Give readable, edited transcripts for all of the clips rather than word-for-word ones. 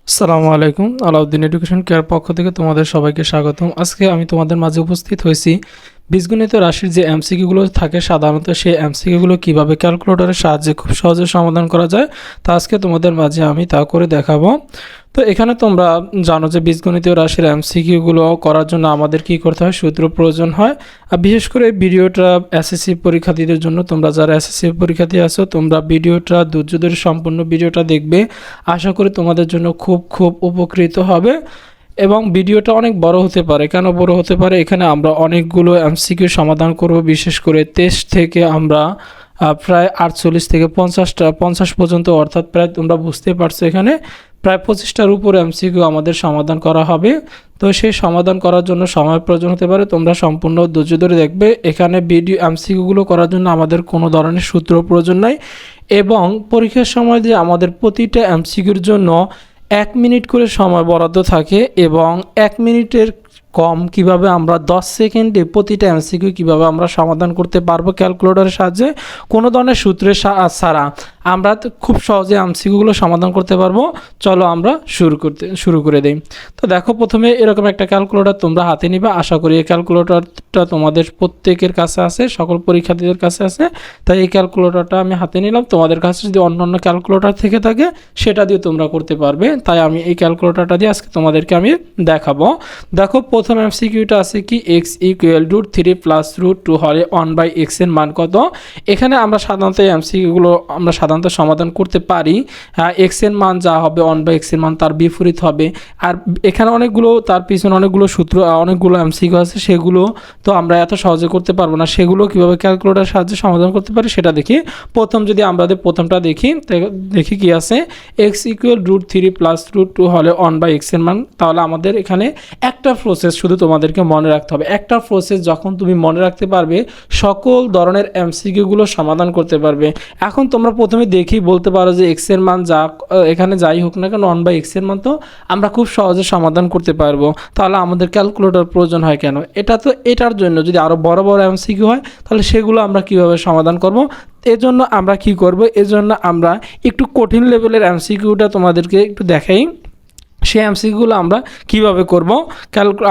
আসসালামু আলাইকুম। Alauddin education care পক্ষ থেকে তোমাদের সবাইকে স্বাগতম। আজকে আমি তোমাদের মাঝে উপস্থিত হয়েছি বীজগণিত রাশির যে এমসিকিউগুলো থাকে সাধারণত সেই এমসিকিউগুলো কীভাবে ক্যালকুলেটরের সাহায্যে খুব সহজে সমাধান করা যায় তা আজকে তোমাদের মাঝে আমি তা করে দেখাবো। তো এখানে তোমরা জানো যে বীজগণিতীয় রাশির এমসিকিউগুলো করার জন্য আমাদের কি করতে হয়, সূত্র প্রয়োজন হয়। আর বিশেষ করে ভিডিওটা এসএসসি পরীক্ষার্থীদের জন্য, তোমরা যারা এসএসসি পরীক্ষার্থী আছো তোমরা ভিডিওটা ধৈর্য ধরে সম্পূর্ণ ভিডিওটা দেখবে। আশা করি তোমাদের জন্য খুব উপকৃত হবে এবং ভিডিওটা অনেক বড় হতে পারে। কেন বড় হতে পারে? এখানে আমরা অনেকগুলো এমসিকিউ সমাধান করব। বিশেষ করে 23 থেকে আমরা প্রায় 48 থেকে 50 পর্যন্ত, অর্থাৎ প্রায় তোমরা বুঝতে পারছো এখানে প্রায় 25টার উপরে এমসিকিউ আমাদের সমাধান করা হবে। তো সেই সমাধান করার জন্য সময় প্রয়োজন হতে পারে, তোমরা সম্পূর্ণ ধৈর্য ধরে দেখবে। এখানে ভিডিও এমসিকিউগুলো করার জন্য আমাদের কোনো ধরনের সূত্র প্রয়োজন নাই এবং পরীক্ষার সময় যে আমাদের প্রতিটা এমসিকিউর জন্য 1 মিনিট করে সময় বরাদ্দ থাকে এবং 1 মিনিটের কম কিভাবে আমরা 10 সেকেন্ডে প্রতিটা এমসিকিউ কিভাবে আমরা সমাধান করতে পারবো ক্যালকুলেটরের সাহায্যে, কোনো ধরনের সূত্রের ছাড়া আমরা তো খুব সহজে এমসিকিউগুলো সমাধান করতে পারবো। চলো আমরা শুরু করে দিই। তো দেখো, প্রথমে এরকম একটা ক্যালকুলেটর তোমরা হাতে নিবে। আশা করি এই ক্যালকুলেটরটা তোমাদের প্রত্যেকের কাছে আছে, সকল পরীক্ষার্থীদের কাছে আছে। তাই এই ক্যালকুলেটরটা আমি হাতে নিলাম। তোমাদের কাছে যদি অন্য ক্যালকুলেটর থেকে থাকে সেটা দিয়ে তোমরা করতে পারবে। তাই আমি এই ক্যালকুলেটরটা দিয়ে আজকে তোমাদেরকে আমি দেখাবো। দেখো, প্রথম এমসিকিউটা আছে কি, x equal to 3 plus root 2 হলে 1/x এর মান কত। এখানে আমরা সাধারণত এমসিকিউগুলো সমাধান করতে পারি। x এর মান যা হবে 1/x এর মান তার বিপরীত হবে। আর এখানে অনেকগুলো, তার পিছনে অনেকগুলো সূত্র, অনেকগুলো এমসিকিউ আছে, সেগুলো তো আমরা এত সহজে করতে পারবো না। সেগুলো কিভাবে ক্যালকুলেটরের সাহায্যে সমাধান করতে পারি সেটা দেখি। প্রথম যদি আমাদের প্রথমটা দেখি কি আছে, x equal root 3 plus root 2 হলে 1/x এর মান। তাহলে আমাদের এখানে একটা প্রসেস শুধু তোমাদেরকে মনে রাখতে হবে। একটা প্রসেস যখন তুমি মনে রাখতে পারবে সকল ধরনের এমসিকিউগুলো সমাধান করতে পারবে। এখন তোমরা প্রথমে দেখি বলতে পারো যে x এর মান যা এখানে যাই হোক না কেন 1/x এর মান তো আমরা খুব সহজে সমাধান করতে পারবো। তাহলে আমাদের ক্যালকুলেটর প্রয়োজন হয় কেন? এটার জন্য যদি আরও বড় এমসিকিউ হয় তাহলে সেগুলো আমরা কিভাবে সমাধান করব। এজন্য আমরা কি করব, এজন্য আমরা একটু কঠিন লেভেলের এমসিকিউটা তোমাদেরকে একটু দেখাই। সেই এমসিকিউগুলো আমরা কিভাবে করব,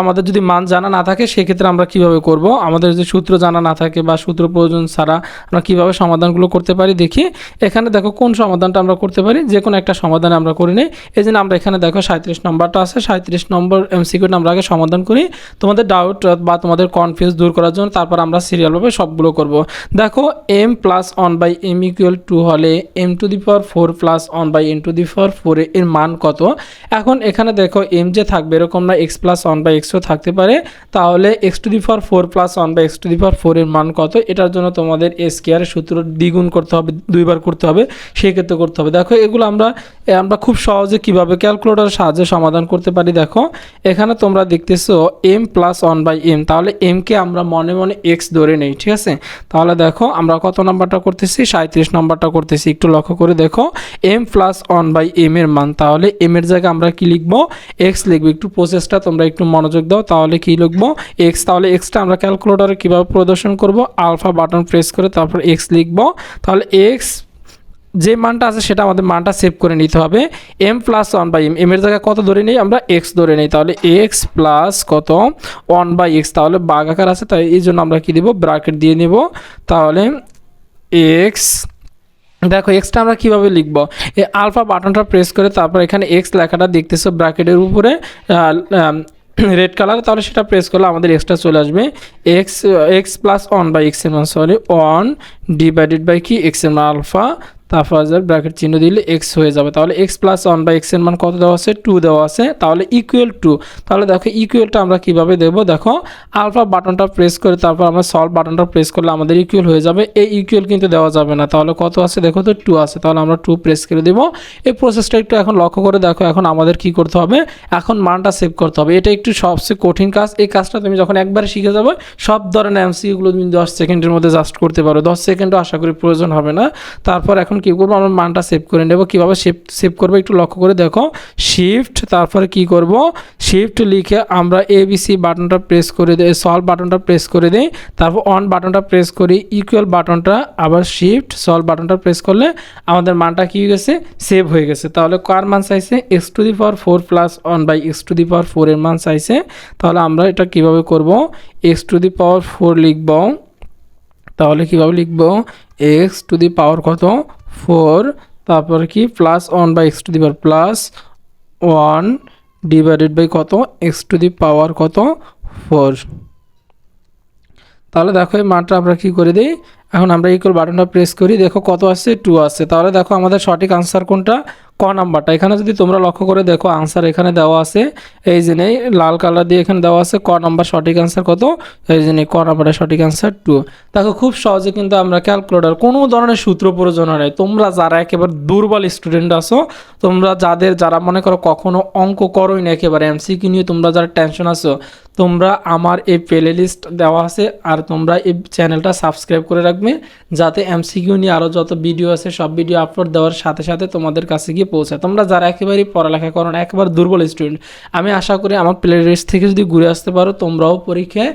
আমাদের যদি মান জানা না থাকে সেক্ষেত্রে আমরা কিভাবে করব, আমাদের যদি সূত্র জানা না থাকে বা সূত্র প্রয়োজন ছাড়া আমরা কিভাবে সমাধানগুলো করতে পারি দেখি। এখানে দেখো কোন সমাধানটা আমরা করতে পারি, যে কোনো একটা সমাধান আমরা করে নিই। এই জন্য আমরা এখানে দেখো 37 নম্বরটা আছে, 37 নম্বর এমসিকিউটা আমরা আগে সমাধান করি তোমাদের ডাউট বা তোমাদের কনফিউজ দূর করার জন্য। তারপর আমরা সিরিয়ালভাবে সবগুলো করব। দেখো, m plus 1/m equal to হলে m⁴ প্লাস 1/n⁴ এর মান কত। এখন এখানে দেখো m যে থাকবে এরকম না, x প্লাস 1/xও থাকতে পারে। তাহলে x⁴ প্লাস 1/x⁴ এর মান কত, এটার জন্য তোমাদের a স্কয়ারের সূত্র দ্বিগুণ করতে হবে, দুইবার করতে হবে, সেক্ষেত্রে করতে হবে। দেখো এগুলো আমরা খুব সহজে কিভাবে ক্যালকুলেটরের সাহায্যে সমাধান করতে পারি। দেখো এখানে তোমরা দেখতেছো m প্লাস 1/m, তাহলে m কে আমরা মনে মনে x ধরে নেই, ঠিক আছে। তাহলে দেখো আমরা কত নাম্বারটা করতেছি, 37 নাম্বারটা করতেছি। একটু লক্ষ্য করে দেখো, m প্লাস 1/m এর মান, তাহলে m এর জায়গায় আমরা কি লিখবো, x লিখবো। একটু প্রসেসটা তোমরা একটু মনোযোগ দাও, তাহলে কি লিখবো, x। তাহলে এক্সটা আমরা ক্যালকুলেটরে কিভাবে প্রদর্শন করব, আলফা বাটন প্রেস করে তারপর x লিখবো। তাহলে x যে মানটা আছে সেটা আমাদের মানটা সেভ করে নিতে হবে। m প্লাস 1/m, m এর জায়গায় কত ধরে নেই আমরা, x ধরে নেই। তাহলে x প্লাস কত 1/x, তাহলে ভাগ আকার আছে তাই এই জন্য আমরা কি দিব, ব্র্যাকেট দিয়ে নেব। তাহলে x, দেখো এক্সটা আমরা কিভাবে লিখব, এই আলফা বাটনটা প্রেস করে তারপর এখানে এক্স লেখাটা দেখতেছো ব্র্যাকেটের উপরে রেড কালার, তাহলে সেটা প্রেস করলে আমাদের এক্সটা চলে আসবে। এক্স প্লাস 1/x এর মান, সরি 1 ডিভাইডেড বাই কি, এক্স এর মান আলফা, তারপর ব্র্যাকেট চিহ্ন দিলে এক্স হয়ে যাবে। তাহলে এক্স প্লাস 1/x এর মান কত দেওয়া আছে, 2 দেওয়া আছে। তাহলে ইকুয়াল টু, তাহলে দেখো ইকুয়ালটা আমরা কিভাবে দেবো, দেখো আলফা বাটনটা প্রেস করে তারপর আমরা সলভ বাটনটা প্রেস করলে আমাদের ইকুয়াল হয়ে যাবে। এই ইকুয়াল কিন্তু দেওয়া যাবে না, তাহলে কত আছে দেখো তো 2 আছে, তাহলে আমরা 2 প্রেস করে দেবো। এই প্রসেসটা একটু এখন লক্ষ্য করে দেখো। এখন আমাদের কি করতে হবে, এখন মানটা সেভ করতে হবে। এটা একটু সবচেয়ে কঠিন কাজ। এই কাজটা তুমি যখন একবারে শিখে যাবে সব ধরনের এমসিকিউগুলো তুমি 10 সেকেন্ডের মধ্যে জাস্ট করতে পারো। 10 সেকেন্ডও আশা করি প্রয়োজন হবে না। তারপর এখন কী করবো, আমরা মানটা সেভ করে নেব। কীভাবে সেভ করবো একটু লক্ষ্য করে দেখো, শিফট তারপরে কি করব, শিফট লিখে আমরা ABC বাটনটা প্রেস করে দিই, সলভ বাটনটা প্রেস করে দিই, তারপর অন বাটনটা প্রেস করি, ইকুয়াল বাটনটা আবার শিফট সলভ বাটনটা প্রেস করলে আমাদের মানটা কী হয়ে গেছে, সেভ হয়ে গেছে। তাহলে কার মান চাইছে, x⁴ প্লাস 1/x⁴ এর মান চাইছে। তাহলে আমরা এটা কিভাবে করব, x⁴ লিখব। তাহলে কীভাবে লিখব, x⁴ কত 4, তারপরে কি plus 1/x⁴ plus 1 divided by কত, x⁴ কত 4। তাহলে দেখো এই মানটা আমরা কি করে দিই, এখন আমরা ইকুয়াল বাটনটা প্রেস করি, দেখো কত আসছে 2 আসছে। তাহলে দেখো আমাদের সঠিক আনসার কোনটা, ক নাম্বারটা। এখানে যদি তোমরা লক্ষ্য করে দেখো আনসার এখানে দেওয়া আছে, এই যে নেই লাল কালার দিয়ে এখানে দেওয়া আছে ক নাম্বার সঠিক আনসার কত, এই যে নেই ক নাম্বারের সঠিক আনসার 2। দেখো খুব সহজে কিন্তু আমরা ক্যালকুলেটর কোনো ধরনের সূত্র প্রয়োজন নেই। তোমরা যারা একেবারে দুর্বল স্টুডেন্ট আছো, তোমরা যারা মনে করো কখনো অঙ্ক করোই না, একেবারে MCQ নিয়ে তোমরা যারা টেনশন আছো, তোমরা আমার এই প্লে লিস্ট দেওয়া আছে আর তোমরা এই চ্যানেলটা সাবস্ক্রাইব করে রাখবে, যাতে MCQ নিয়ে আরও যত ভিডিও আছে সব ভিডিও আপলোড দেওয়ার সাথে সাথে তোমাদের কাছে গিয়ে পৌঁছায়। তোমরা যারা একেবারেই পড়ালেখা করো না, একেবারে দুর্বল স্টুডেন্ট, আমি আশা করি আমার প্লে লিস্ট থেকে যদি ঘুরে আসতে পারো, তোমরাও পরীক্ষায়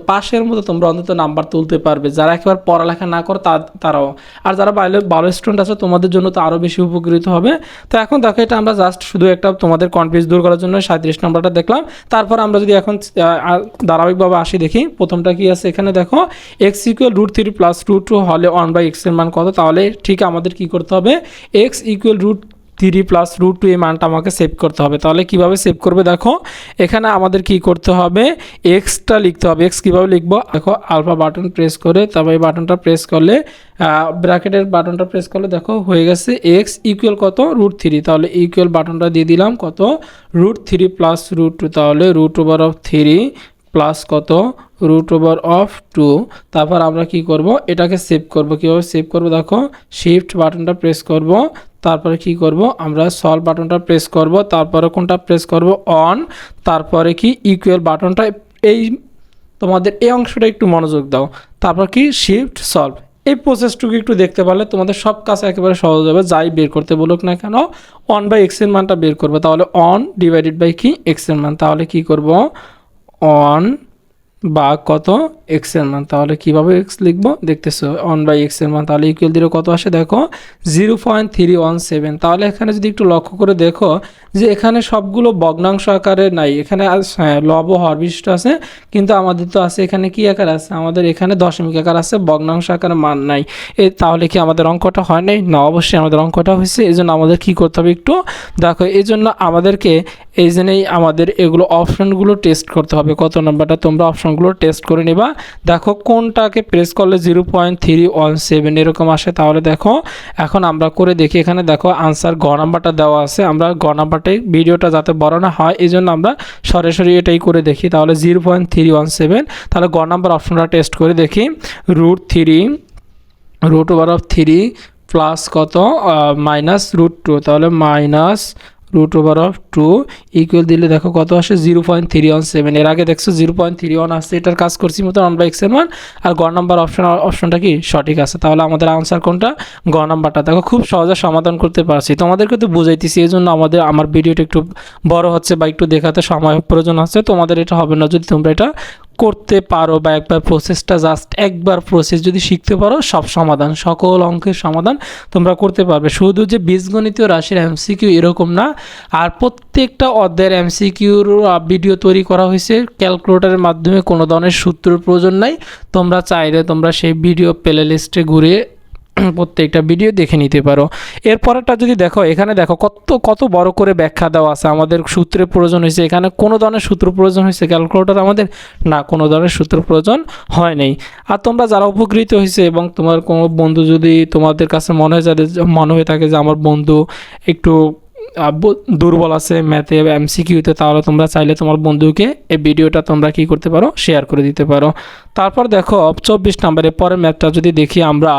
পাশের মতো তোমরা অন্তত নাম্বার তুলতে পারবে। যারা একেবারে পড়ালেখা না করো তারাও, আর যারা ভালো স্টুডেন্ট আছে তোমাদের জন্য তো আরও বেশি উপকৃত হবে। তো এখন দেখো এটা আমরা জাস্ট শুধু একটা তোমাদের কনফিউজ দূর করার জন্য 37 নম্বরটা দেখলাম। তারপর আমরা যদি এখন ধারাবাহিকভাবে আসি, দেখি প্রথমটা কি আছে। এখানে দেখো x=√3 + √2 হলে 1/x এর মান কত। তাহলে ঠিক আমাদের কি করতে হবে, x=√3 + √2 এই মানটা আমাকে সেভ করতে হবে। তাহলে কিভাবে সেভ করবে, দেখো এখানে আমাদের কি করতে হবে, এক্সটা লিখতে হবে। এক্স কীভাবে লিখবো, দেখো আলফা বাটন প্রেস করে তারপর এই বাটনটা প্রেস করলে ব্র্যাকেটের বাটনটা প্রেস করলে দেখো হয়ে গেছে x ইকুয়াল কত, √3। তাহলে ইকুয়াল বাটনটা দিয়ে দিলাম কত, √3 + √2। তাহলে √3 প্লাস কত, √2। তারপর আমরা কি করব, এটাকে সেভ করব। কীভাবে সেভ করব, দেখো শিফট বাটনটা প্রেস করব, তারপরে কি করব, আমরা সলভ বাটনটা প্রেস করব, তারপরে কোনটা প্রেস করব, অন, তারপরে কি ইকুয়াল বাটনটা, এই তোমাদের এই অংশটা একটু মনোযোগ দাও, তারপর কি শিফট সলভ। এই প্রসেসটুকু একটু দেখতে পারলে তোমাদের সব কাজ একেবারে সহজ হবে। যাই বের করতে বলুক না কেন, 1/x এর মানটা বের করবে। তাহলে অন ডিভাইডেড বাই কি x এর মান, তাহলে কি করব, অন বা কত x এর মান। তাহলে কিভাবে x লিখবো দেখতেছো, 1/x এর মান। তাহলে ইকুয়াল দিলে কত আসে, দেখো 0.317। তাহলে এখানে যদি একটু লক্ষ্য করে দেখো যে এখানে সবগুলো ভগ্নাংশ আকারে নাই, এখানে লব হর বিশিষ্ট আছে, কিন্তু আমাদের তো আছে এখানে কি আকার আছে, আমাদের এখানে দশমিক আকার আছে, ভগ্নাংশ আকারে মান নাই। তাহলে কি আমাদের অঙ্কটা হয় নাই না, অবশ্যই আমাদের অঙ্কটা হয়েছে। এই জন্য আমাদের কী করতে হবে একটু দেখো, এই জন্য আমাদেরকে এই জন্যই আমাদের এগুলো অপশানগুলো টেস্ট করতে হবে। কত নাম্বারটা তোমরা অপশানগুলো টেস্ট করে নিবা। দেখো কোনটাকে প্রেস করলে 0.317 এরকম আসে। তাহলে দেখো এখন আমরা করে দেখি, এখানে দেখো আনসার গ নাম্বারটা দেওয়া আছে। আমরা গ নাম্বারটাই ভিডিওটা যাতে বড় না হয় এই জন্য আমরা সরাসরি এটাই করে দেখি। তাহলে 0.317, তাহলে গ নাম্বার অপশনটা টেস্ট করে দেখি, √3 প্লাস কত -√2। তাহলে -√2 ইকুয়াল দিলে দেখো কত আসে, 0.317। এর আগে দেখছো 0.31 আসছে, এটার কাজ করছি মতো 1/x এর মান, আর গ নাম্বার অপশনটা কি সঠিক আছে। তাহলে আমাদের আনসার কোনটা, গ নাম্বারটা। দেখো খুব সহজে সমাধান করতে পারছি, তোমাদেরকে তো বুঝাইতেছি, এই জন্য আমার ভিডিওটা একটু বড় হচ্ছে বা একটু দেখাতে সময় প্রয়োজন হচ্ছে। তোমাদের এটা হবে না যদি তোমরা এটা করতে পারো, বা একবার প্রসেসটা জাস্ট একবার প্রসেস যদি শিখতে পারো, সব সমাধান, সকল অঙ্কের সমাধান তোমরা করতে পারবে। শুধু যে বীজগণিতীয় রাশির MCQ এরকম না, আর প্রত্যেকটা অধ্যায়ের MCQর ভিডিও তৈরি করা হয়েছে ক্যালকুলেটরের মাধ্যমে, কোনো ধরনের সূত্রের প্রয়োজন নাই। তোমরা চাইলে তোমরা সেই ভিডিও প্লে লিস্টে ঘুরে প্রত্যেকটা ভিডিও দেখে নিতে পারো। এরপরেরটা যদি দেখো, এখানে দেখো কত বড় করে ব্যাখ্যা দেওয়া আছে। আমাদের সূত্রের প্রয়োজন হয়েছে, এখানে কোনো ধরনের সূত্র প্রয়োজন হয়েছে ক্যালকুলেটর আমাদের না, কোনো ধরনের সূত্র প্রয়োজন হয় নাই। আর তোমরা যারা উপকৃত হয়েছে এবং তোমার কোনো বন্ধু যদি তোমাদের কাছে মনে হয়ে থাকে যে আমার বন্ধু একটু দুর্বল আছে ম্যাথে বা এমসিকিউতে, তাহলে তোমরা চাইলে তোমার বন্ধুকে এই ভিডিওটা তোমরা কি করতে পারো, শেয়ার করে দিতে পারো। তারপর দেখো 24 নম্বরের পরের ম্যাথটা যদি দেখি আমরা,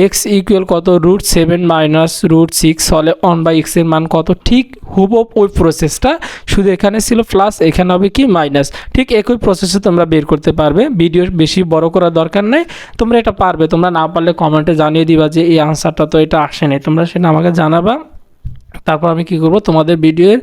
এক্স ইকুয়াল কত √7 মাইনাস √6 হলে 1/x এর মান কত। ঠিক হুবহু ওই প্রসেসটা, শুধু এখানে ছিল প্লাস, এখানে হবে কি মাইনাস। ঠিক একই প্রসেসে তোমরা বের করতে পারবে, ভিডিও বেশি বড় করার দরকার নেই, তোমরা এটা পারবে। তোমরা না পারলে কমেন্টে জানিয়ে দিবা যে এই আনসারটা তো এটা আসেনি, তোমরা সেটা আমাকে জানাবা। তারপর আমি কি করব, তোমাদের ভিডিওর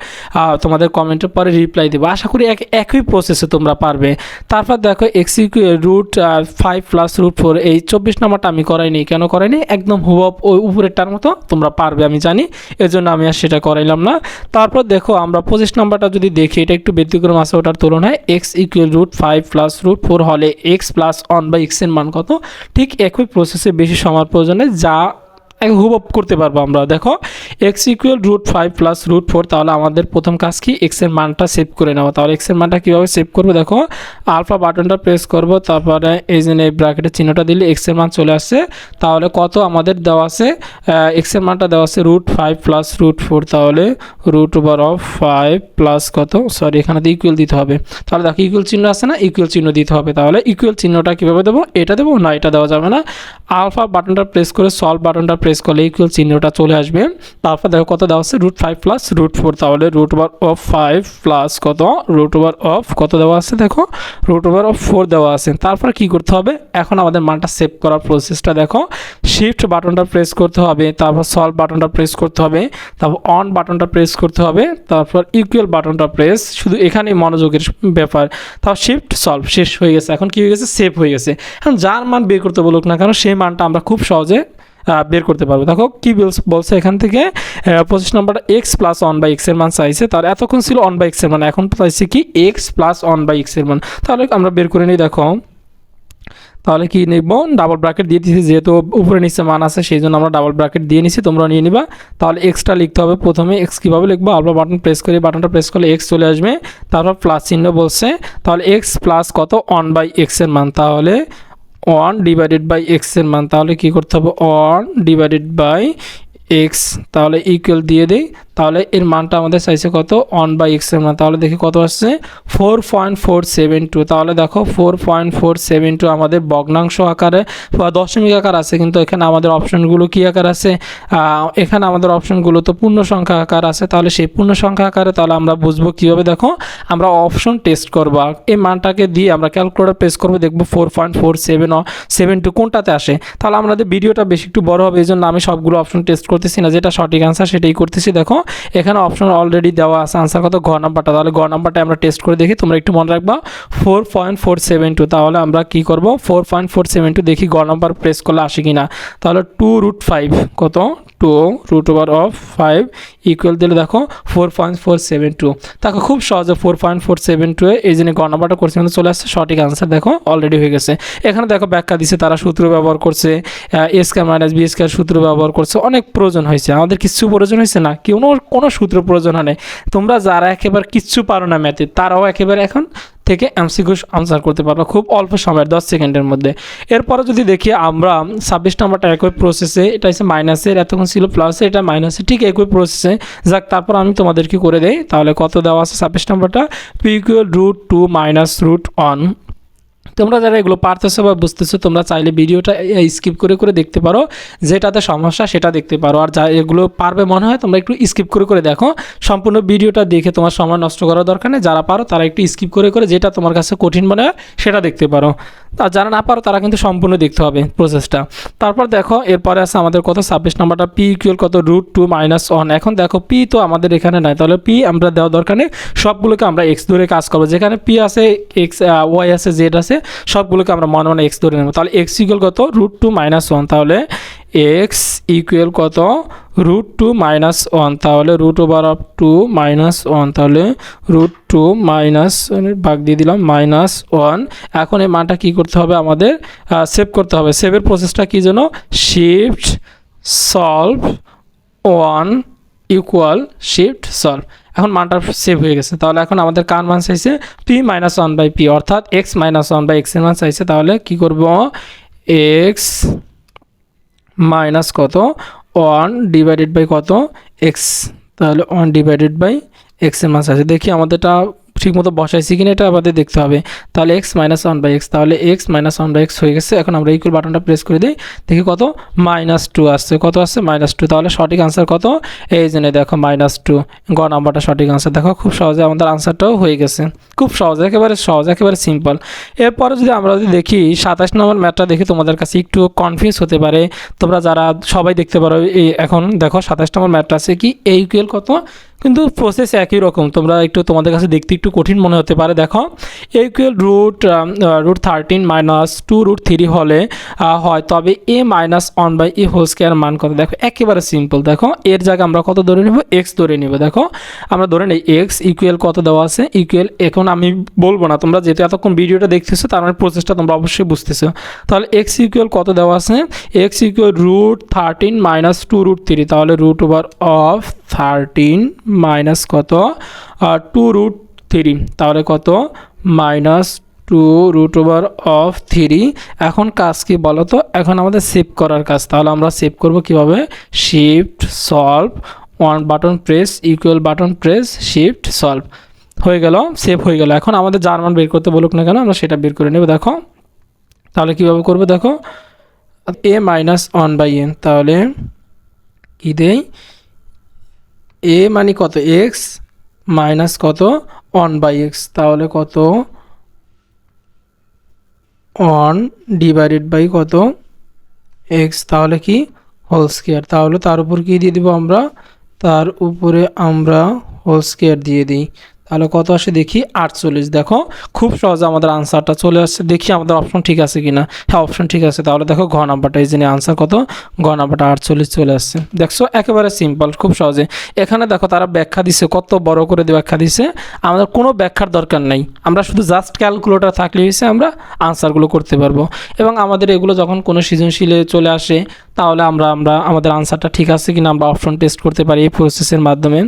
তোমাদের কমেন্টের পরে রিপ্লাই দেবো। আশা করি একই প্রসেসে তোমরা পারবে। তারপর দেখো এক্স ইকুয়াল √5 প্লাস √4, এই 24 নম্বরটা আমি করাইনি। কেন করাইনি, একদম হুবহু ওই উপরেরটার মতো তোমরা পারবে আমি জানি, এজন্য আমি আর সেটা করাইলাম না। তারপর দেখো আমরা 25 নম্বরটা যদি দেখি, এটা একটু ব্যতিক্রম আছে ওটার তুলনায়। এক্স ইকুয়াল √5 প্লাস √4 হলে এক্স প্লাস 1/x এর মান কত। ঠিক একই প্রসেসে বেশি সময়ের প্রয়োজনে যা হুবহু করতে পারবো আমরা। দেখো এক্স ইকুয়াল √5 প্লাস √4, তাহলে আমাদের প্রথম কাজ কি, এক্স এর মানটা সেভ করে নেওয়া। তাহলে এক্স এর মানটা কীভাবে সেভ করবো, দেখো আলফা বাটনটা প্রেস করব, তারপরে এই যে এই ব্র্যাকেটের চিহ্নটা দিলে এক্স এর মান চলে আসছে। তাহলে কত আমাদের দেওয়া আছে, এক্স এর মানটা দেওয়া আছে √5 প্লাস √4, তাহলে √5 প্লাস কত, সরি এখানে তো ইকুয়াল দিতে হবে। তাহলে দেখো ইকুয়াল চিহ্ন আছে না, ইকুয়াল চিহ্ন দিতে হবে। তাহলে ইকুয়াল চিহ্নটা কীভাবে দেবো, এটা দেবো না, এটা দেওয়া যাবে না। আলফা বাটনটা প্রেস করে সলভ বাটনটা প্রেস করলে ইকুয়াল চিহ্নটা চলে আসবে। তারপর দেখো কত দেওয়া আছে, √5 প্লাস √4, তাহলে √5 প্লাস কত, √of কত দেওয়া আছে, দেখো √4 দেওয়া আছে। তারপর কি করতে হবে, এখন আমাদের মানটা সেভ করার প্রসেসটা দেখো, শিফট বাটনটা প্রেস করতে হবে, তারপর সলভ বাটনটা প্রেস করতে হবে, তারপর অন বাটনটা প্রেস করতে হবে, তারপর ইকুয়াল বাটনটা প্রেস, শুধু এখানেই মনোযোগের ব্যাপার। তারপর শিফট সলভ, শেষ হয়ে গেছে। এখন কি হয়ে গেছে, সেভ হয়ে গেছে। এখন যার মান বের করতে বলুক না কেন, সেই মানটা আমরা খুব সহজে বের করতে পারবো। দেখো কি বলছে এখান থেকে, 25 নম্বরটা এক্স প্লাস 1/x এর মান চাইছে, তার এতক্ষণ ছিল 1/x এর মান, এখন চাইছে কি এক্স প্লাস 1/x এর মান। তাহলে আমরা বের করে নিই। দেখো তাহলে কি নিব, ডাবল ব্র্যাকেট দিয়ে দিয়েছি, যেহেতু উপরে নিচে মান আছে সেই জন্য আমরা ডাবল ব্র্যাকেট দিয়ে নিছি, তোমরা নিয়ে নিবা। তাহলে এক্সটা লিখতে হবে, প্রথমে এক্স কীভাবে লিখবো, আলফা বাটন প্রেস করে বাটনটা প্রেস করলে এক্স চলে আসবে, তারপর প্লাস চিহ্ন বলছে, তাহলে এক্স প্লাস কত 1/x এর মান, তাহলে 1/x এর মান, তাহলে কি করতে হবে 1/x, তাহলে ইকুয়াল দিয়ে দিই। তাহলে এর মানটা আমাদের চাইছে কত, 1/x এর মান। তাহলে দেখি কত আসছে, 4.472। তাহলে দেখো 4.472 আমাদের ভগ্নাংশ আকারে বা দশমিক আকার আছে, কিন্তু এখানে আমাদের অপশনগুলো কি আকার আছে, এখানে আমাদের অপশনগুলো তো পূর্ণ সংখ্যা আকার আছে। তাহলে সেই পূর্ণ সংখ্যা আকারে তাহলে আমরা বুঝবো কীভাবে, দেখো আমরা অপশন টেস্ট করবো, এই মানটাকে দিয়ে আমরা ক্যালকুলেটর প্রেস করবো, দেখবো 4.472 কোনটাতে আসে। তাহলে আমাদের ভিডিওটা বেশি একটু বড় হবে, এই জন্য আমি সবগুলো অপশন টেস্ট করতেছি না, যেটা সঠিক আনসার সেটাই করতেছি। দেখো এখানে অপশন অলরেডি দেওয়া আছে, আনসার কত, ঘ নাম্বারটা। তাহলে ঘ নাম্বারটা আমরা টেস্ট করে দেখি, তোমরা একটু মনে রাখবা 4.472। তাহলে আমরা কি করব, 4.472 দেখি ঘ নাম্বার প্রেস করলে আসে কিনা। তাহলে 2√5 কত, 2√5 ইকুয়াল দিলে দেখো 4.472। দেখো খুব সহজে 4.472 এই জন্য ঘ নাম্বারটা করছে, কিন্তু চলে আসছে সঠিক আনসার, দেখো অলরেডি হয়ে গেছে। এখানে দেখো ব্যাখ্যা দিচ্ছে, তারা সূত্র ব্যবহার করছে, a² - b² সূত্র ব্যবহার করছে, অনেক প্রয়োজন হয়েছে। আমাদের কিছু প্রয়োজন হয়েছে না, কোনো সূত্র প্রয়োজন হয় না। তোমরা যারা একেবারে কিচ্ছু পারো না ম্যাথে, তারাও একেবারে এখন থেকে এমসিকিউ আনসার করতে পারবো খুব অল্প সময়ের 10 সেকেন্ডের মধ্যে। এরপরে যদি দেখি আমরা 26 নম্বরটা একই প্রসেসে, এটা হচ্ছে মাইনাসের, এতক্ষণ ছিল প্লাসে, এটা মাইনাসের, ঠিক একই প্রসেসে। যাক তারপর আমি তোমাদেরকে করে দেই। তাহলে কত দেওয়া আছে 26 নম্বরটা, p = √2 মাইনাস √1। তোমরা যারা এগুলো পারতেছো বা বুঝতেছো, তোমরা চাইলে ভিডিওটা স্কিপ করে করে দেখতে পারো, যেটাতে সমস্যা সেটা দেখতে পারো। আর যা এগুলো পারবে মনে হয়, তোমরা একটু স্কিপ করে করে দেখো, সম্পূর্ণ ভিডিওটা দেখে তোমার সময় নষ্ট করার দরকার নেই। যারা পারো তারা একটু স্কিপ করে করে, যেটা তোমার কাছে কঠিন মনে হয় সেটা দেখতে পারো। আর যারা না পারো তারা কিন্তু সম্পূর্ণ দেখতে হবে প্রসেসটা। তারপর দেখো এরপরে আছে আমাদের কত 26 নম্বরটা, p = কত √2 - 1। এখন দেখো p তো আমাদের এখানে নাই, তাহলে p আমরা দেওয়া দরকার নেই, সবগুলোকে আমরা x ধরে কাজ করবো। যেখানে p আছে, x y আছে, z আছে, সবগুলোকে আমরা মনে মনে x ধরে নেব। তাহলে x = কত √2 - 1। তাহলে x = কত √2 - 1। তাহলে √2 - 1, তাহলে √2 - ভাগ দিয়ে দিলাম -1। এখন এই মানটা কি করতে হবে, আমাদের সেভ করতে হবে। সেভের প্রসেসটা কি যেন, শিফট সলভ 1 = শিফট সলভ। এখন মানটা সেভ হয়ে গেছে। তাহলে এখন আমাদের কার মান চাইছে, p - 1/p, অর্থাৎ x - 1/x এর মান চাইছে। তাহলে কি করব, x - কত 1 / কত x, তাহলে 1 ডিভাইডেড বাই এক্স এর মান আছে। দেখি আমাদেরটা ঠিকমতো বসাইছি কিনা এটা আমাদের দেখতে হবে। তাহলে এক্স মাইনাস 1 বাই এক্স, তাহলে এক্স মাইনাস 1 বাই এক্স হয়ে গেছে। এখন আমরা ইকুয়াল বাটনটা প্রেস করে দিই, দেখি কত -2 আসছে। কত আসছে? -2। তাহলে সঠিক আনসার কত? এই জন্য দেখো -2 গ নাম্বারটা সঠিক আনসার। দেখো খুব সহজে আমাদের আনসারটাও হয়ে গেছে, খুব সহজ, একেবারে সহজ, একেবারে সিম্পল। এরপরে যদি আমরা দেখি 27 নম্বর ম্যাথটা দেখি, তোমাদের কাছে একটু কনফিউজ হতে পারে, তোমরা যারা সবাই দেখতে পারো। এই এখন দেখো 27 নম্বর ম্যাথটা আছে কি এ ইকুয়াল কত, কিন্তু প্রসেস একই রকম, তোমরা একটু তোমাদের কাছে দেখতে একটু কঠিন মনে হতে পারে। দেখো এ ইকুয়াল √13 - 2√3 হলে হয়, তবে এ -1 বাই এ হোল স্কয়ার মান কত? দেখো একেবারে সিম্পল। দেখো এর জায়গায় আমরা কত ধরে নেব? এক্স ধরে নেব। দেখো আমরা ধরে নেই এক্স ইকুয়াল কত দেওয়া আছে, ইকুয়াল, এখন আমি বলবো না, তোমরা যেহেতু এতক্ষণ ভিডিওটা দেখতেছো তার মানে প্রসেসটা তোমরা অবশ্যই বুঝতেছো। তাহলে এক্স ইকুয়াল কত দেওয়া আছে? এক্স ইকুয়াল √13 - 2√3, তাহলে √13 মাইনাস কত 2√3, তাহলে কত -2√3। এখন কাজ কি বলো তো? এখন আমাদের সেভ করার কাজ। তাহলে আমরা সেভ করব কিভাবে? Shift solve, 1 button press, equal button press, shift solve, হয়ে গেল, সেভ হয়ে গেল। এখন আমাদের যার মান বের করতে বলুক না কেন আমরা সেটা বের করে নেব। দেখো তাহলে কিভাবে করবো? দেখো a -1 বাই n, তাহলে কি দেই? a মানে কত? x মাইনাস কত 1 বাই এক্স, তাহলে কত 1 ডিভাইডেড বাই কত এক্স, তাহলে কি হোল স্কয়ার। তাহলে তার উপর কি দিয়ে দিব আমরা? তার উপরে আমরা হোল স্কয়ার দিয়ে দিই। তাহলে কত আসে দেখি? 48। দেখো খুব সহজে আমাদের আনসারটা চলে আসছে। দেখি আমাদের অপশন ঠিক আছে কিনা। হ্যাঁ অপশন ঠিক আছে। তাহলে দেখো ঘ নাম্বারটা, এই জন্য আনসার কত? ঘ নাম্বারটা 48 চলে আসছে। দেখছো একেবারে সিম্পল, খুব সহজে। এখানে দেখো তারা ব্যাখ্যা দিছে, কত বড় করে ব্যাখ্যা দিছে। আমাদের কোনো ব্যাখ্যার দরকার নেই, আমরা শুধু জাস্ট ক্যালকুলেটর থাকলে হয়েছে আমরা আনসারগুলো করতে পারবো। এবং আমাদের এগুলো যখন কোনো সৃজনশীলে চলে আসে তাহলে আমরা আমাদের আনসারটা ঠিক আছে কিনা আমরা অপশন টেস্ট করতে পারি এই প্রসেসের মাধ্যমে।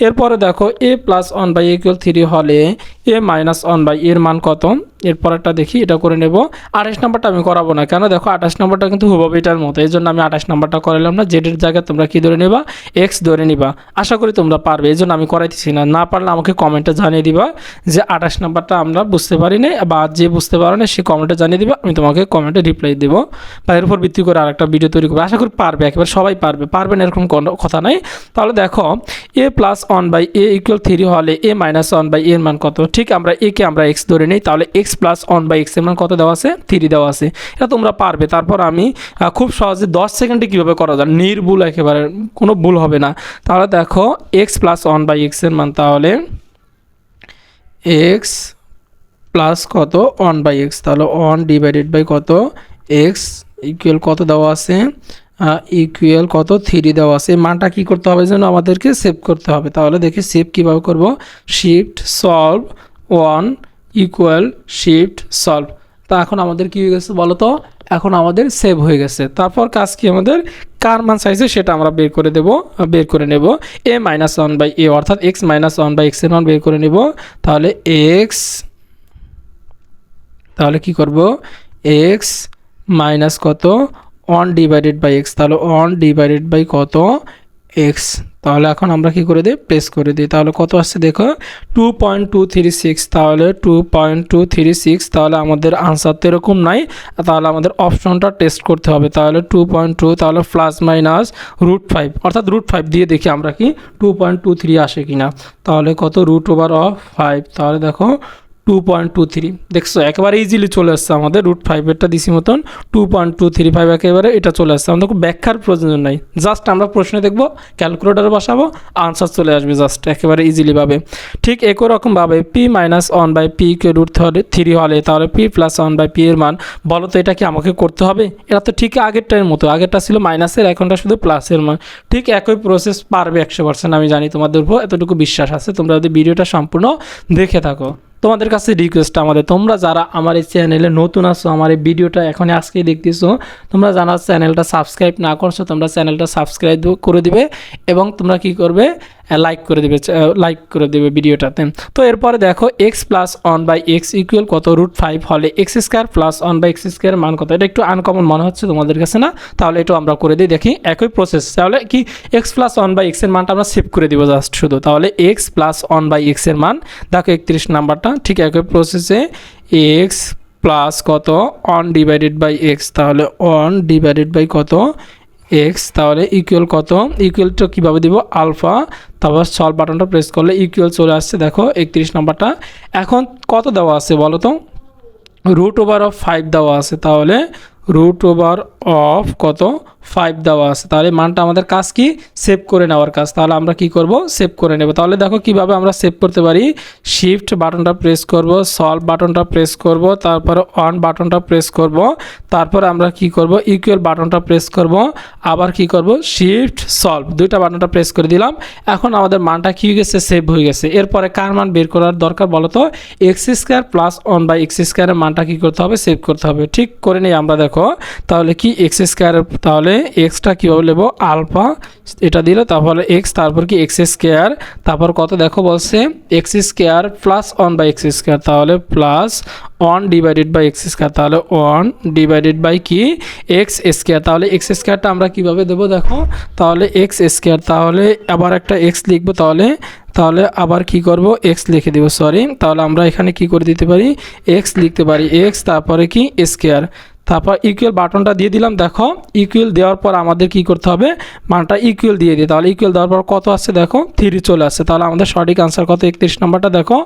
এরপরে দেখো a + 1 বাই = 3 হলে a - 1 বাই এর মান কত? এরপরটা দেখি, এটা করে নেব। 28 নম্বরটা আমি করাবো না, কেন? দেখো 28 নম্বরটা কিন্তু হুবহু এটার মতো, এই জন্য আমি 28 নম্বরটা করালাম না। জেডের জায়গায় তোমরা কি ধরে নেবা? এক্স ধরে নিবা। আশা করি তোমরা পারবে, এই জন্য আমি করাইতেছি না। না পারলে আমাকে কমেন্টে জানিয়ে দিবা যে 28 নম্বরটা আমরা বুঝতে পারি না, বা যে বুঝতে পারো না সে কমেন্টে জানিয়ে দিবা, আমি তোমাকে কমেন্টে রিপ্লাই দেবো, বা এর উপর ভিত্তি করে আরেকটা ভিডিও তৈরি করবো। আশা করি পারবে, একেবারে সবাই পারবে, পারবে না এরকম কোনো কথা নাই। তাহলে দেখো a + 1 বাই a = 3 হলে a - 1 বাই এর মান কত? ঠিক আমরা a কে আমরা x ধরে নিই, তাহলে x + 1 বাই x এর মান কত দেওয়া আছে? 3 দেওয়া আছে। এটা তোমরা পারবে। তারপর আমি খুব সহজে 10 সেকেন্ডে কীভাবে করা যায়, নির্ভুল, একেবারে কোনো ভুল হবে না। তাহলে দেখো x + 1 বাই x এর মান, তাহলে x প্লাস কত 1 বাই x, তাহলে 1 ডিভাইডেড বাই কত x ইকুয়াল কত দেওয়া আছে? ইকুয়াল কত 3 দেওয়া আছে। মানটা কি করতে হবে যেন? আমাদেরকে সেভ করতে হবে। তাহলে দেখি সেভ কিভাবে করব? Shift solve 1 equal shift solve. তা এখন আমাদের কি হয়ে গেছে বলো তো? এখন আমাদের সেভ হয়ে গেছে। তারপর কাজ কি? আমাদের কার মান চাইছে সেটা আমরা বের করে দেব, বের করে নেব। a - 1 বাই a অর্থাৎ x - 1 বাই x এর মান বের করে নেব। তাহলে x, তাহলে কি করব? x মাইনাস কত 1 ডিভাইডেড বাই x, তাহলে 1 ডিভাইডেড বাই কত x। তাহলে এখন আমরা কি করে দিই? প্রেস করে দিই। তাহলে কত আসছে দেখো 2.236, তাহলে 2.236। তাহলে আমাদের আনসার তো এরকম নাই, তাহলে আমাদের অপশনটা টেস্ট করতে হবে। তাহলে 2.2, তাহলে প্লাস মাইনাস √5 অর্থাৎ √5 দিয়ে দেখি আমরা কি 2.23 আসে কিনা। তাহলে কত? √5। তাহলে দেখো 2.23, দেখছো একেবারে ইজিলি চলে আসছে আমাদের। √5 এরটা দিছি মতন 2.235 একেবারে এটা চলে আসছে। আমাদের কোনো ব্যাখ্যার প্রয়োজন নাই, জাস্ট আমরা প্রশ্নে দেখবো, ক্যালকুলেটারে বসাবো, আনসার চলে আসবে জাস্ট একেবারে ইজিলিভাবে। ঠিক একই রকমভাবে p - 1 বাই p কে √3 হলে তাহলে p + 1 বাই p এর মান বলো তো, এটা কি আমাকে করতে হবে? এটা তো ঠিক আগেরটার মতো, আগেরটা ছিল মাইনাসের, এখনটা শুধু প্লাসের মান। ঠিক একই প্রসেস, পারবে 100%, আমি জানি তোমাদের উপর এতটুকু বিশ্বাস আছে। তোমরা যদি ভিডিওটা সম্পূর্ণ দেখে থাকো। তোমাদের কাছে রিকোয়েস্ট আমাদের, তোমরা যারা আমার এই চ্যানেলে নতুন আসো, আমার এই ভিডিওটা এখন আজকেই দেখতেছো, তোমরা জানার চ্যানেলটা সাবস্ক্রাইব না করছো, তোমরা চ্যানেলটা সাবস্ক্রাইব করে দিবে। এবং তোমরা কি করবে? লাইক করে দেবে ভিডিওটাতে। তো এরপরে দেখো x plus one by x equal কত √5 হলে x square plus one by x square মান কত। এটা একটু আনকমন মনে হচ্ছে তোমাদের কাছে না? তাহলে এটা আমরা করে দিই, দেখি একই প্রসেস। তাহলে কি এক্স প্লাস ওয়ান বাই এক্সের মানটা আমরা সেভ করে দিব জাস্ট শুধু। তাহলে এক্স প্লাস ওয়ান বাই এক্সের মান দেখো 31 নাম্বারটা ঠিক একই প্রসেসে এক্স প্লাস কত ওয়ান ডিভাইডেড বাই এক্স, তাহলে ওয়ান ডিভাইডেড বাই কত এক্স, তাহলে ইকুয়াল কত, ইকুয়ালটা কীভাবে দিব আলফা, তারপর সলভ বাটনটা প্রেস করলে ইকুয়াল চলে আসছে দেখো 31 নাম্বারটা। এখন কত দেওয়া আছে বলো তো, √5 দেওয়া আছে, তাহলে √of কত 5 দেওয়া আছে। তাহলে মানটা আমাদের কাজ কি সেভ করে নেওয়ার কাজ। তাহলে আমরা কি করব সেভ করে নেব। তাহলে দেখো কিভাবে আমরা সেভ করতে পারি, শিফট বাটনটা প্রেস করব, সলভ বাটনটা প্রেস করব, তারপরে অন বাটনটা প্রেস করব, তারপরে আমরা কি করব ইকুয়াল বাটনটা প্রেস করব, আবার কি করব শিফট সলভ দুইটা বাটনটা প্রেস করে দিলাম। এখন আমাদের মানটা কি হয়ে গেছে সেভ হয়ে গেছে। এরপরে কার মান বের করার দরকার বলো তো, x square plus one by x স্কোয়ারের মানটা কি করতে হবে সেভ করতে হবে। ঠিক করে নিই আমরা। দেখো তাহলে কি এক্স স্কোয়ার, তাহলে এক্সটা কীভাবে নেব আলফা এটা দিলে, তারপরে এক্স, তারপর কি এক্স স্কোয়ার, তারপর কত দেখো বলছে X square plus one by x square, তাহলে plus one divided by x square, তাহলে ওয়ান ডিভাইডেড বাই কি এক্স স্কোয়ার। তাহলে এক্স স্কোয়ারটা আমরা কীভাবে দেবো দেখো, তাহলে এক্স স্কোয়ার, তাহলে আবার একটা এক্স লিখবো, তাহলে আবার কি করব এক্স লিখে দিব, সরি। তাহলে আমরা এখানে কি করে দিতে পারি এক্স লিখতে পারি, এক্স তারপরে কি স্কোয়ার, তারপর ইকুয়াল বাটনটা দিয়ে দিলাম। দেখো ইকুয়াল দেওয়ার পর আমাদের কি করতে হবে মানটা ইকুয়াল দিয়ে দিই। তাহলে ইকুয়াল দেওয়ার পর কত আসছে দেখো 3 চলে আসছে। তাহলে আমাদের সঠিক আনসার কত 31 নম্বরটা দেখো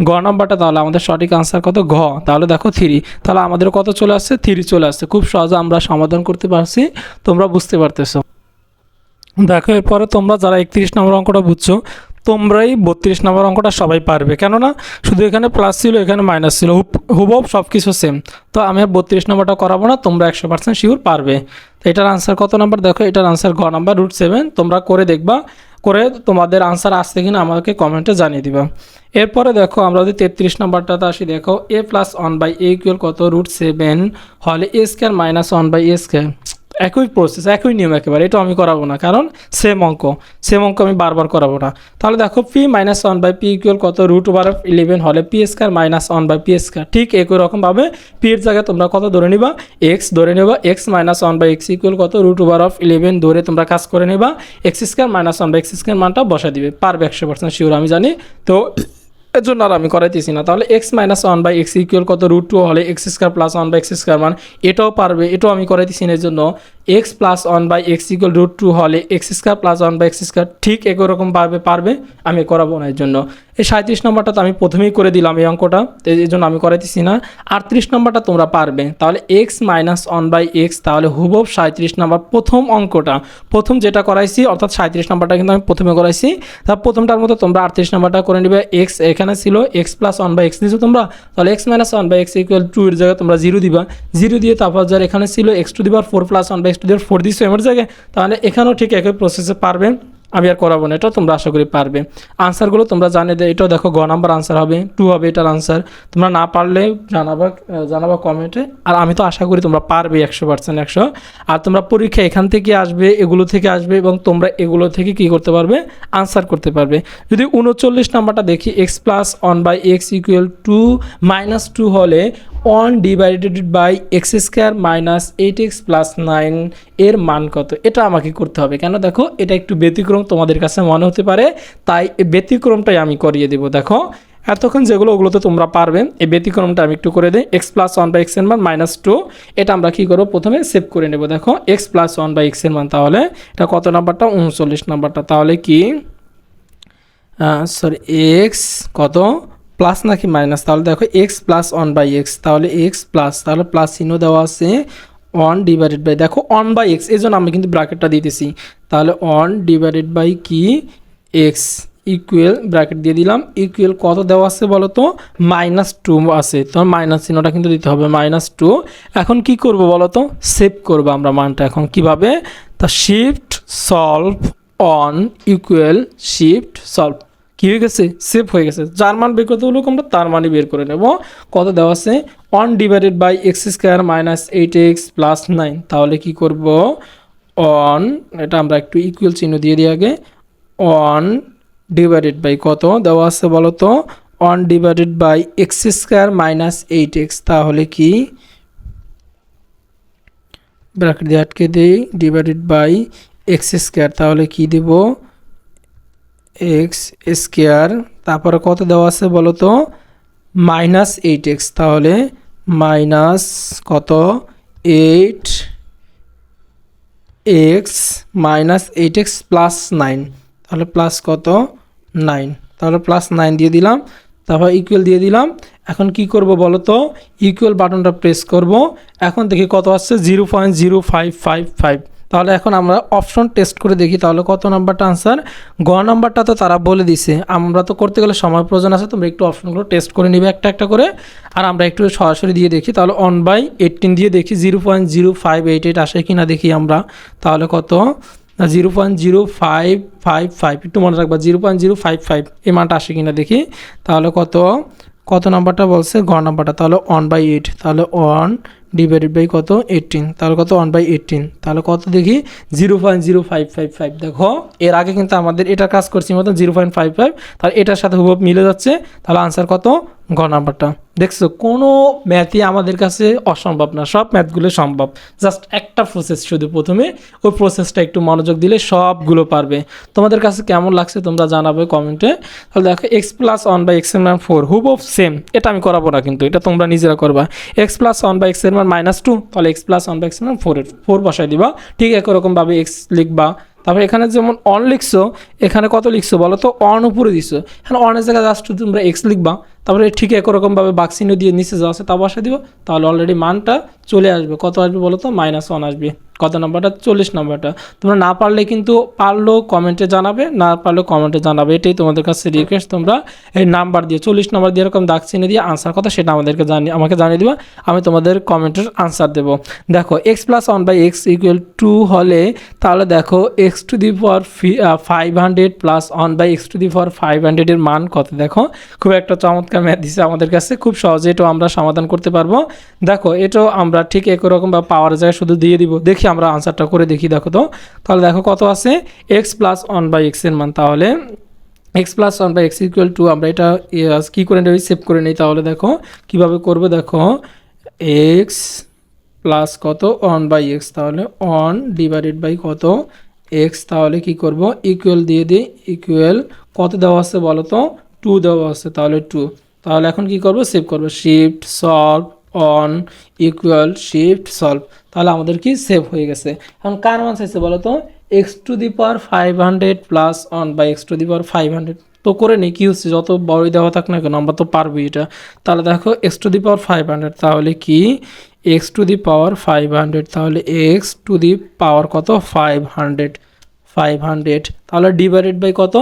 গ নম্বরটা, তাহলে আমাদের সঠিক আনসার কত ঘ, তাহলে দেখো 3, তাহলে আমাদের কত চলে আসছে 3 চলে আসছে। খুব সহজে আমরা সমাধান করতে পারছি, তোমরা বুঝতে পারতেছো। দেখো এরপরে তোমরা যারা 31 নম্বর অঙ্কটা বুঝছো তোমরাই 32 নম্বর অঙ্কটা সবাই পারবে, কেননা শুধু এখানে প্লাস ছিল এখানে মাইনাস ছিল, হুবহু সব কিছু সেম। তো আমি আর 32 নম্বরটা করাবো না, তোমরা 100% শিওর পারবে। তো এটার আনসার কত নাম্বার দেখো, এটার আনসার ঘ নাম্বার √7। তোমরা করে দেখবা, করে তোমাদের আনসার আসছে কিনা আমাকে কমেন্টে জানিয়ে দিবা। এরপরে দেখো আমরা যদি 33 নম্বরটাতে আসি, দেখো A plus one by A equal কত √7 হলে A square minus one by A square. একই প্রসেস একই নিয়ম একেবারে, এটা আমি করাবো না কারণ সেম অঙ্ক আমি বারবার করাবো না। তাহলে দেখো p minus one by p equal কত √11 হলে p square minus one by p square. ঠিক একই রকমভাবে পি এর জায়গায় তোমরা কত ধরে নিবা এক্স ধরে নেবা, x minus one by x equal কত √11 ধরে তোমরা কাজ করে নেবা, x square minus one by x square মানটা বসা দিবে, পারবে 100% শিওর আমি জানি। তো এর জন্য আর আমি করাইতেছি না। তাহলে x minus one by x equal কত √2 হলে x square plus one by x square মান, এটাও পারবে, এটাও আমি করাইতেছি না। এর জন্য x plus one by x equal √2 হলে x square plus one by x square, ঠিক একই রকম পারবে, আমি করাবো না। এর জন্য এই 37 নম্বরটা তো আমি প্রথমেই করে দিলাম এই অঙ্কটা, এই জন্য আমি করাইতেছি না। 38 নম্বরটা তোমরা পারবে। তাহলে x minus one by x, তাহলে হুবহু 37 নম্বর প্রথম অঙ্কটা, প্রথম যেটা করাইছি অর্থাৎ 37 নম্বরটা কিন্তু আমি প্রথমে করাইছি। তার প্রথমটার মতো তোমরা 38 নম্বরটা করে নেবে। এক্স এখানে ছিল x plus one by x দিয়েছো তোমরা, তাহলে x minus one by x equal 2 এর জায়গায় তোমরা 0 দিবা, 0 দিয়ে তারপর যার এখানে ছিল x2 দিবার 4 প্লাস ওয়ান বাই x2 দিবার 4 দিয়েছো এমন জায়গায়। তাহলে এখানেও ঠিক একই প্রসেসে পারবে, আমি আর করাবো না, এটা তোমরা আশা করি পারবে। আনসারগুলো তোমরা জানিয়ে দেয়, এটাও দেখো গ নাম্বার আনসার হবে 2 হবে এটার আনসার। তোমরা না পারলে জানাবা কমেন্টে, আর আমি তো আশা করি তোমরা পারবে 100% 100। আর তোমরা পরীক্ষা এখান থেকে আসবে, এগুলো থেকে আসবে, এবং তোমরা এগুলো থেকে কি করতে পারবে আনসার করতে পারবে। যদি 39 নাম্বারটা দেখি x plus one by x equal to -2 হলে 1 divided by x square minus 8x plus 9 এর মান কত, এটা আমাকে করতে হবে। কেন দেখো এটা একটু ব্যতিক্রম তোমাদের কাছে মনে হতে পারে, তাই এই ব্যতিক্রমটাই আমি করিয়ে দেবো। দেখো এতক্ষণ যেগুলো ওগুলো তো তোমরা পারবে, এই ব্যতিক্রমটা আমি একটু করে দিই। X plus one by x এর মান -2, এটা আমরা কী করবো প্রথমে সেভ করে নেব। দেখো x plus one by x এর মান, তাহলে এটা কত নাম্বারটা 39 নাম্বারটা, তাহলে কি সরি এক্স কত প্লাস নাকি মাইনাস, তাহলে দেখো x plus one by x, তাহলে এক্স প্লাস, তাহলে প্লাস চিহ্ন দেওয়া আছে 1 ডিভাইডেড বাই, দেখো 1 বাই এক্স, এই জন্য আমি কিন্তু ব্র্যাকেটটা দিতেছি। তাহলে 1 ডিভাইডেড বাই কি এক্স ইকুয়াল ব্র্যাকেট দিয়ে দিলাম, ইকুয়াল কত দেওয়া আছে বলো তো -2 আছে, তোমার মাইনাস চিহ্নটা কিন্তু দিতে হবে -2। এখন কি করব বলো তো সেভ করবো আমরা মানটা। এখন কিভাবে, তা shift solve on equal shift solve, কী হয়ে গেছে সেভ হয়ে গেছে। যার মান বের করতে হলো আমরা তার মানই বের করে নেব। কত দেওয়া আছে 1 divided by x square minus 8x plus 9, তাহলে কি করব 1, এটা আমরা একটু ইকুয়াল চিহ্ন দিয়ে দিই আগে, 1 ডিভাইডেড বাই কত দেওয়া আছে বলো তো, 1 divided by x square minus 8x, তাহলে কি ব্র্যাকেট দিয়ে আটকে দিই, ডিভাইডেড বাই এক্স স্কোয়ার, তাহলে কি দেব এক্স স্কোয়ার, তারপরে কত দেওয়া আছে বলো তো মাইনাস 8x, তাহলে মাইনাস কত 8x মাইনাস 8x প্লাস 9, তাহলে প্লাস কত 9, তাহলে প্লাস 9 দিয়ে দিলাম, তারপর ইকুয়াল দিয়ে দিলাম। এখন কি করব বলো তো, ইকুয়াল বাটনটা প্রেস করব, এখন দেখি কত আসছে 0.0555। তাহলে এখন আমরা অপশন টেস্ট করে দেখি তাহলে কত নাম্বারটা আনসার। গ নাম্বারটা তো তারা বলে দিছে, আমরা তো করতে গেলে সময় প্রয়োজন আছে, তোমরা একটু অপশনগুলো টেস্ট করে নিবে একটা একটা করে, আর আমরা একটু সরাসরি দিয়ে দেখি। তাহলে 1/18 দিয়ে দেখি 0.0588 আসে কিনা দেখি আমরা, তাহলে কত 0.0555, একটু মনে রাখবা 0.055 এই মানটা আসে কিনা দেখি। তাহলে কত নাম্বারটা বলছে গ নাম্বারটা, তাহলে 1/8, তাহলে 1 ডিভাইডেড বাই কত 18, তাহলে কত 1/18, তাহলে কত দেখি 0.0555। দেখো এর আগে কিন্তু আমাদের এটা কাজ করছি মতো 0.55, তাহলে এটার সাথে হুবহু মিলে যাচ্ছে, তাহলে আনসার কত গ নাম্বারটা। দেখছো কোনো ম্যাথই আমাদের কাছে অসম্ভব না, সব ম্যাথগুলো সম্ভব, জাস্ট একটা প্রসেস শুধু প্রথমে, ওই প্রসেসটা একটু মনোযোগ দিলে সবগুলো পারবে। তোমাদের কাছে কেমন লাগছে তোমরা জানাবে কমেন্টে। তাহলে দেখো এক্স প্লাস 1/x এর মান 4, হুবহু সেম, এটা আমি করাবো না কিন্তু এটা তোমরা নিজেরা করবা। এক্স প্লাস 1/x এর মান -2, তাহলে এক্স প্লাস 1/x এর মান 4 বসাই দিবা, ঠিক একরকমভাবে এক্স লিখবা। তারপরে এখানে যেমন অন লিখছো, এখানে কত লিখছো বলো তো, অন উপরে দিছো, এখানে অনের জায়গায় জাস্ট তোমরা এক্স লিখবা, তারপরে ঠিক একরকমভাবে বাক্সিনো দিয়ে নিচে যা আছে তা বসা দিব, তাহলে অলরেডি মানটা চলে আসবে। কত আসবে বলো তো -1 আসবে। কত নাম্বারটা 40 নাম্বারটা। তোমরা না পারলে কিন্তু পারলেও কমেন্টে জানাবে, না পারলেও কমেন্টে জানাবে, এটাই তোমাদের কাছে রিকোয়েস্ট। তোমরা এই নাম্বার দিয়ে 40 নাম্বার দিয়ে এরকম দাগ চিনে দিয়ে আনসার কত সেটা আমাকে জানিয়ে দিবা, আমি তোমাদের কমেন্টের আনসার দেবো। দেখো এক্স প্লাস 1/x ইকুয়াল 2 হলে তাহলে দেখো X to the power 500 plus 1/x to the power 500 এর মান কত। দেখো খুব একটা চমৎকার ম্যাথ দিচ্ছে আমাদের কাছে, খুব সহজে এটাও আমরা সমাধান করতে পারবো। দেখো এটাও আমরা ঠিক একরকম বা পাওয়ার জায়গায় শুধু দিয়ে দিব, দেখি আমরা আনসারটা করে দেখি। দেখো তো তাহলে দেখো কত আছে এক্স প্লাস 1/x এর মান, তাহলে x plus 1/x equal to, আমরা এটা কী করে নেই সেভ করে নিই। তাহলে দেখো কিভাবে করবে, দেখো এক্স প্লাস কত 1/x, তাহলে 1 ডিভাইডেড বাই কত এক্স, তাহলে কি করব ইকুয়াল দিয়ে দিই, ইকুয়াল কত দেওয়া আছে বলো তো 2 দেওয়া আছে, তাহলে 2। তাহলে এখন কি করব সেভ করব, shift solve on equal shift solve, তাহলে আমাদের কি সেভ হয়ে গেছে। এখন কার মান চাইছে বলো তো, X to the power 500 plus 1/x to the power 500, তো করে নেই কি হচ্ছে, যত বড়ই দেওয়া থাক না কেন আমরা তো পারবো এটা। তাহলে দেখো এক্স টু দি পাওয়ার 500, তাহলে কি এক্স টু দি পাওয়ার 500, তাহলে এক্স টু দি পাওয়ার কত 500, তাহলে ডিভাইডেড বাই কত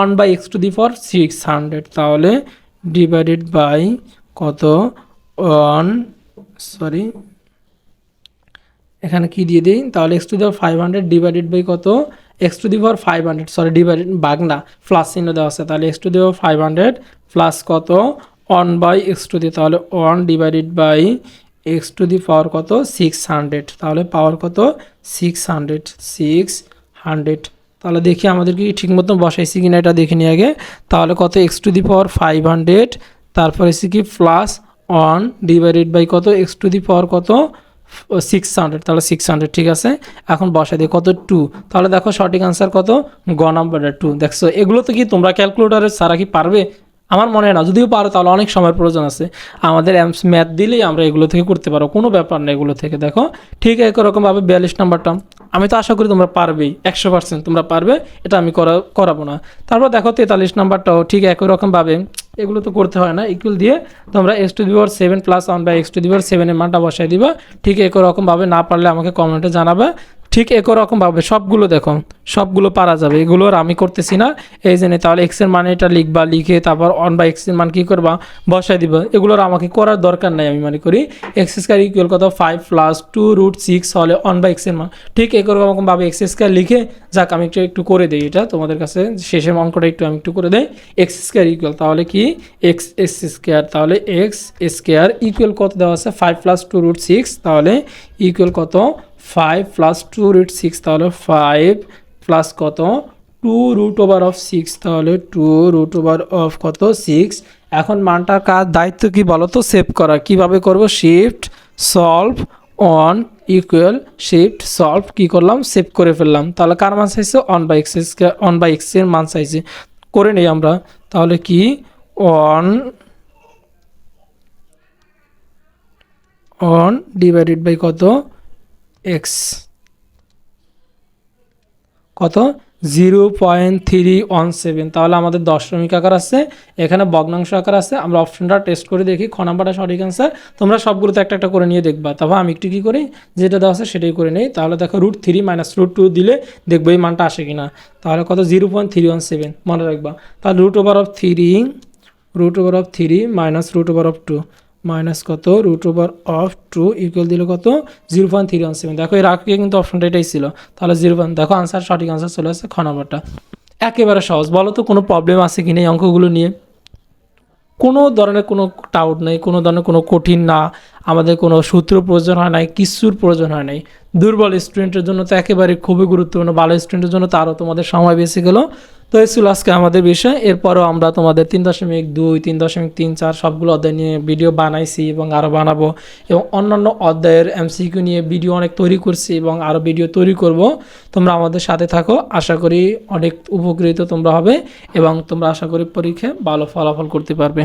1/x টু দি পাওয়ার 600, তাহলে ডিভাইডেড বাই কত এখানে কি দিয়ে দিই, তাহলে X to the power 500 divided by কত X to the power 500, divided ভাগ না প্লাস চিহ্ন দেওয়া আছে, তাহলে X to the power 500 plus কত 1/x টু দি, তাহলে 1 divided by X to the power কত 600, তাহলে পাওয়ার কত 600, তাহলে দেখি আমাদের কি ঠিক মতো বসাইছি কিনা এটা দেখে নিই আগে। তাহলে কত এক্স টু দি পাওয়ার 500, তারপরে এসে কি প্লাস 1 ডিভাইডেড বাই কত এক্স টু দি পাওয়ার কত 600, তাহলে 600 ঠিক আছে। এখন বসাই দিই কত 2, তাহলে দেখো সঠিক আনসার কত গ নাম্বারটা 2। দেখছো এগুলো তো কি তোমরা ক্যালকুলেটারের ছাড়া কি পারবে, আমার মনে হয় না, যদিও পারো তাহলে অনেক সময়ের প্রয়োজন আছে, আমাদের ম্যাথ দিলেই আমরা এগুলো থেকে করতে পারো, কোনো ব্যাপার না এগুলো থেকে। দেখো ঠিক একরকমভাবে 42 নাম্বারটা আমি তো আশা করি তোমরা পারবেই, 100% তোমরা পারবে, এটা আমি করাবো না। তারপর দেখো 43 নাম্বারটাও ঠিক একই রকমভাবে, এগুলো তো করতে হয় না, ইকুয়াল দিয়ে তোমরা X to the power 7 plus 1/x to the power 7 এর মানটা বসাই দিবা, ঠিক একই রকমভাবে, না পারলে আমাকে কমেন্টে জানাবে। ঠিক একই রকমভাবে সবগুলো দেখো সবগুলো পারা যাবে, এগুলো আর আমি করতেছি না এই জন্য। তাহলে এক্স এর মান এটা লিখবা, লিখে তারপর 1/x এর মান কী করবা বসাই দিবা, এগুলোর আমাকে করার দরকার নাই। আমি মনে করি এক্স স্কোয়ার ইকুয়াল কত 5 প্লাস 2√6 হলে 1/x এর মান, ঠিক একই রকমভাবে এক্স স্কোয়ার লিখে যাক আমি একটু করে দিই এটা তোমাদের কাছে, শেষের অঙ্কটা আমি একটু করে দেই। এক্স স্কোয়ার ইকুয়াল তাহলে কি এক্স স্কোয়ার, তাহলে এক্স স্কোয়ার ইকুয়াল কত দেওয়া আছে 5 প্লাস 2√6, তাহলে ইকুয়াল কত 5 প্লাস 2√6, তাহলে 5 প্লাস কত 2√6, তাহলে 2√6 কত 6। এখন মানটার কাজ দায়িত্ব কি বলো তো, সেভ করা। কিভাবে করব, shift solve on equal shift solve কি করলাম, সেভ করে ফেললাম। তাহলে কার মান চাইছে, 1/x, 1/x এর মান চাইছে, করে নেই আমরা। তাহলে কি 1 ডিভাইডেড বাই কত এক্স, কত 0.317। তাহলে আমাদের দশমিক আকার আছে, এখানে ভগ্নাংশ আকার আছে। আমরা অপশনটা টেস্ট করে দেখি খ নাম্বারটা সঠিক অ্যান্সার। তোমরা সবগুলোতে একটা একটা করে নিয়ে দেখবা। তারপর আমি একটু কী করি, যেটা দেওয়া আছে সেটাই করে নেই। তাহলে দেখো √3 মাইনাস √2 দিলে দেখবো এই মানটা আসে কিনা। তাহলে কত 0.317 মনে রাখবা। তাহলে √3 মাইনাস √2 মাইনাস কত √2 ইকুয়াল দিলে কত 0.317। দেখো এর আগে কিন্তু অপশনটা এটাই ছিল। তাহলে 0, দেখো আনসার, সঠিক আনসার চলে আসছে খ নাম্বারটা। একেবারে সহজ। বলো তো কোনো প্রবলেম আছে কি নেই অঙ্কগুলো নিয়ে? কোনো ধরনের কোনো ডাউট নেই, কোনো ধরনের কোনো কঠিন না, আমাদের কোনো সূত্র প্রয়োজন হয় নাই, কিছুর প্রয়োজন হয় নাই। দুর্বল স্টুডেন্টের জন্য তো একেবারে খুবই গুরুত্বপূর্ণ, ভালো স্টুডেন্টের জন্য তো আরও তোমাদের সময় বেশি গেল। তো এই ছিল আজকে আমাদের বিষয়। এরপরও আমরা তোমাদের 3.2, 3.3, 4 সবগুলো অধ্যায় নিয়ে ভিডিও বানাইছি এবং আরও বানাবো, এবং অন্যান্য অধ্যায়ের এমসিকিউ নিয়ে ভিডিও অনেক তৈরি করছি এবং আরও ভিডিও তৈরি করব। তোমরা আমাদের সাথে থাকো, আশা করি অনেক উপকৃত তোমরা হবে এবং তোমরা আশা করি পরীক্ষায় ভালো ফলাফল করতে পারবে।